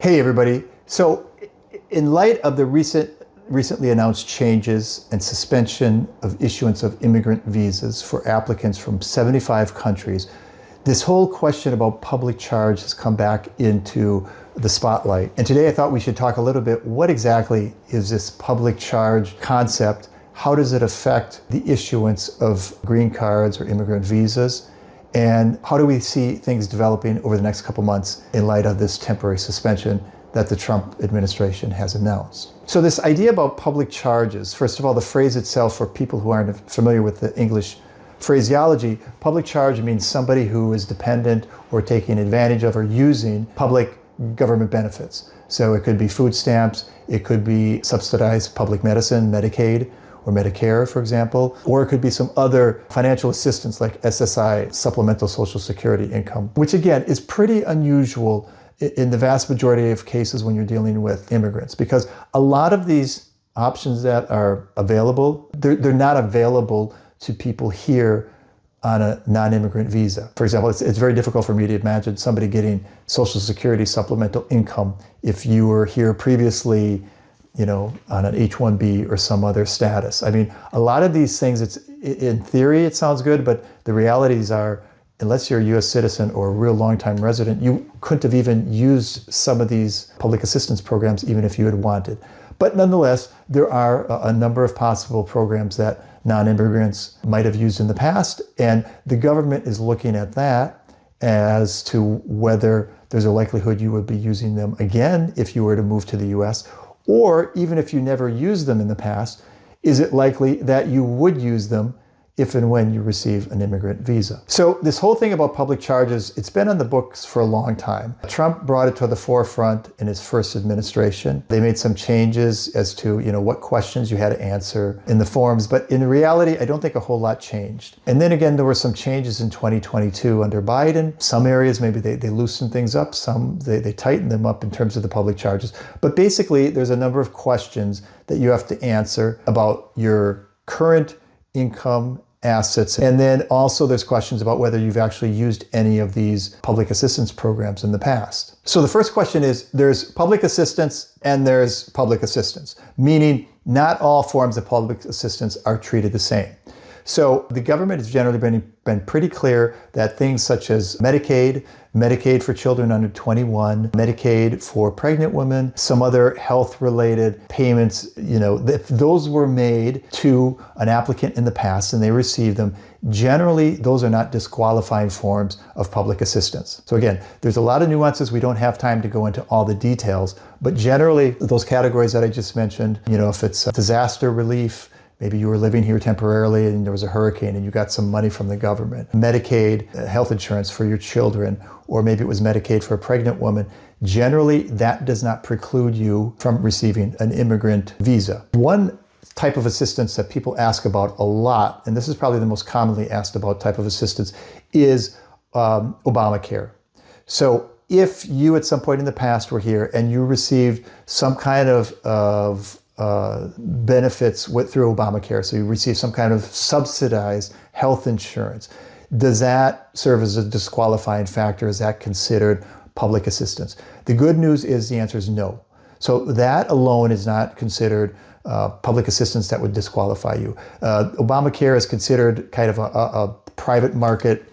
Hey everybody. So in light of the recently announced changes and suspension of issuance of immigrant visas for applicants from 75 countries, this whole question about public charge has come back into the spotlight. And today I thought we should talk a little bit, what exactly is this public charge concept? How does it affect the issuance of green cards or immigrant visas? And how do we see things developing over the next couple months in light of this temporary suspension that the Trump administration has announced? So this idea about public charges, first of all, the phrase itself, for people who aren't familiar with the English phraseology, public charge means somebody who is dependent or taking advantage of or using public government benefits. So it could be food stamps, it could be subsidized public medicine, Medicaid, or Medicare, for example, or it could be some other financial assistance like SSI, supplemental social security income, which again is pretty unusual in the vast majority of cases when you're dealing with immigrants, because a lot of these options that are available, they're not available to people here on a non-immigrant visa. For example, it's very difficult for me to imagine somebody getting social security supplemental income if you were here previously, on an H-1B or some other status. I mean, a lot of these things, in theory, it sounds good, but the realities are, unless you're a US citizen or a real long-time resident, you couldn't have even used some of these public assistance programs even if you had wanted. But nonetheless, there are a number of possible programs that non-immigrants might have used in the past, and the government is looking at that as to whether there's a likelihood you would be using them again if you were to move to the US, or even if you never used them in the past, is it likely that you would use them if and when you receive an immigrant visa? So this whole thing about public charges, it's been on the books for a long time. Trump brought it to the forefront in his first administration. They made some changes as to, what questions you had to answer in the forms, but in reality, I don't think a whole lot changed. And then again, there were some changes in 2022 under Biden. Some areas, maybe they loosened things up. Some, they tightened them up in terms of the public charges. But basically, there's a number of questions that you have to answer about your current income, assets. And then also there's questions about whether you've actually used any of these public assistance programs in the past. So the first question is, there's public assistance and there's public assistance, meaning not all forms of public assistance are treated the same. So the government has generally been pretty clear that things such as Medicaid for children under 21, Medicaid for pregnant women, some other health-related payments, if those were made to an applicant in the past and they received them, generally those are not disqualifying forms of public assistance. So again, there's a lot of nuances. We don't have time to go into all the details, but generally those categories that I just mentioned, if it's disaster relief, maybe you were living here temporarily and there was a hurricane and you got some money from the government. Medicaid, health insurance for your children, or maybe it was Medicaid for a pregnant woman. Generally, that does not preclude you from receiving an immigrant visa. One type of assistance that people ask about a lot, and this is probably the most commonly asked about type of assistance, is Obamacare. So if you at some point in the past were here and you received some kind of benefits through Obamacare, so you receive some kind of subsidized health insurance, does that serve as a disqualifying factor? Is that considered public assistance? The good news is the answer is no. So that alone is not considered public assistance that would disqualify you. Obamacare is considered kind of a private market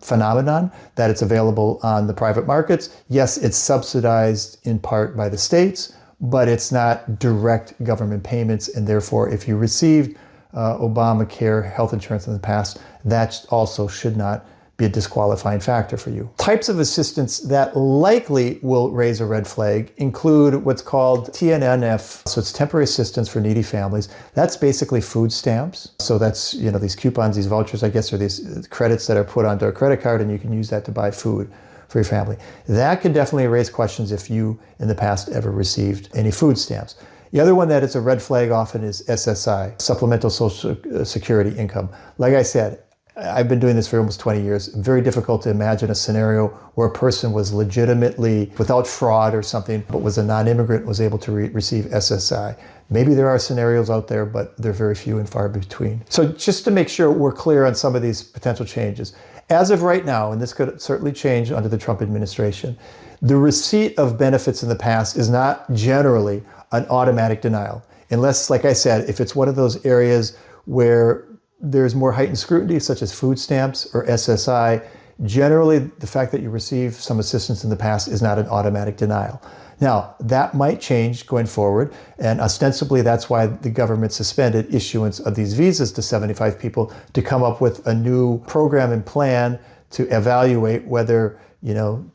phenomenon, that it's available on the private markets. Yes, it's subsidized in part by the states, but it's not direct government payments, and therefore if you received Obamacare health insurance in the past, that also should not be a disqualifying factor for you. Types of assistance that likely will raise a red flag include what's called TANF, so it's temporary assistance for needy families. That's basically food stamps. So that's, these coupons, these vouchers, I guess, are these credits that are put onto a credit card and you can use that to buy food for your family. That can definitely raise questions if you in the past ever received any food stamps. The other one that is a red flag often is SSI, supplemental social security income. Like I said, I've been doing this for almost 20 years. Very difficult to imagine a scenario where a person was legitimately, without fraud or something, but was a non-immigrant, was able to receive SSI. Maybe there are scenarios out there, but they're very few and far between. So just to make sure we're clear on some of these potential changes, as of right now, and this could certainly change under the Trump administration, The receipt of benefits in the past is not generally an automatic denial. Unless, like I said, if it's one of those areas where there's more heightened scrutiny, such as food stamps or SSI, generally the fact that you received some assistance in the past is not an automatic denial. Now, that might change going forward, and ostensibly that's why the government suspended issuance of these visas to 75 people, to come up with a new program and plan to evaluate whether,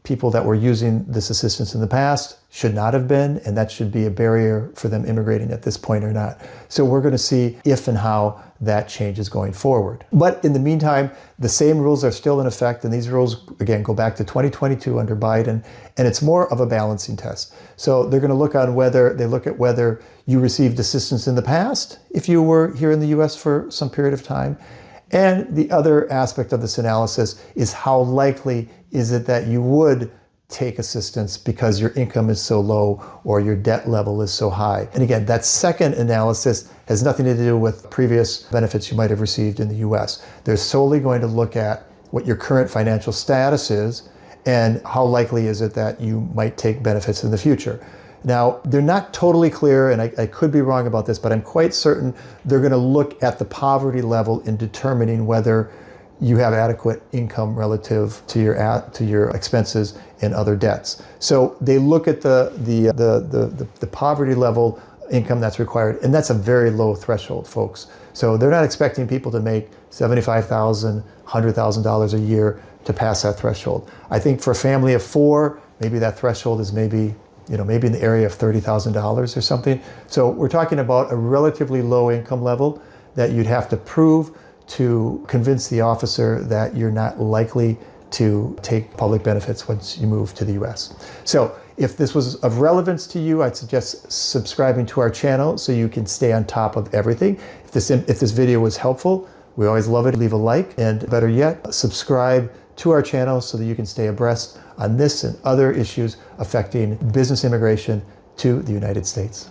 people that were using this assistance in the past should not have been, and that should be a barrier for them immigrating at this point or not. So we're going to see if and how that changes going forward. But in the meantime, the same rules are still in effect, and these rules, again, go back to 2022 under Biden, and it's more of a balancing test. So they're going to look at whether you received assistance in the past, if you were here in the US for some period of time. And the other aspect of this analysis is how likely is it that you would take assistance because your income is so low or your debt level is so high. And again, that second analysis has nothing to do with previous benefits you might have received in the US. They're solely going to look at what your current financial status is and how likely is it that you might take benefits in the future. Now, they're not totally clear, and I could be wrong about this, but I'm quite certain they're going to look at the poverty level in determining whether you have adequate income relative to your expenses and other debts. So they look at the poverty level income that's required, and that's a very low threshold, folks. So they're not expecting people to make $75,000, $100,000 a year to pass that threshold. I think for a family of four, maybe that threshold is maybe in the area of $30,000 or something. So we're talking about a relatively low income level that you'd have to prove to convince the officer that you're not likely to take public benefits once you move to the US. So if this was of relevance to you, I'd suggest subscribing to our channel so you can stay on top of everything. If this video was helpful, we always love it. Leave a like, and better yet, subscribe to our channel so that you can stay abreast on this and other issues affecting business immigration to the United States.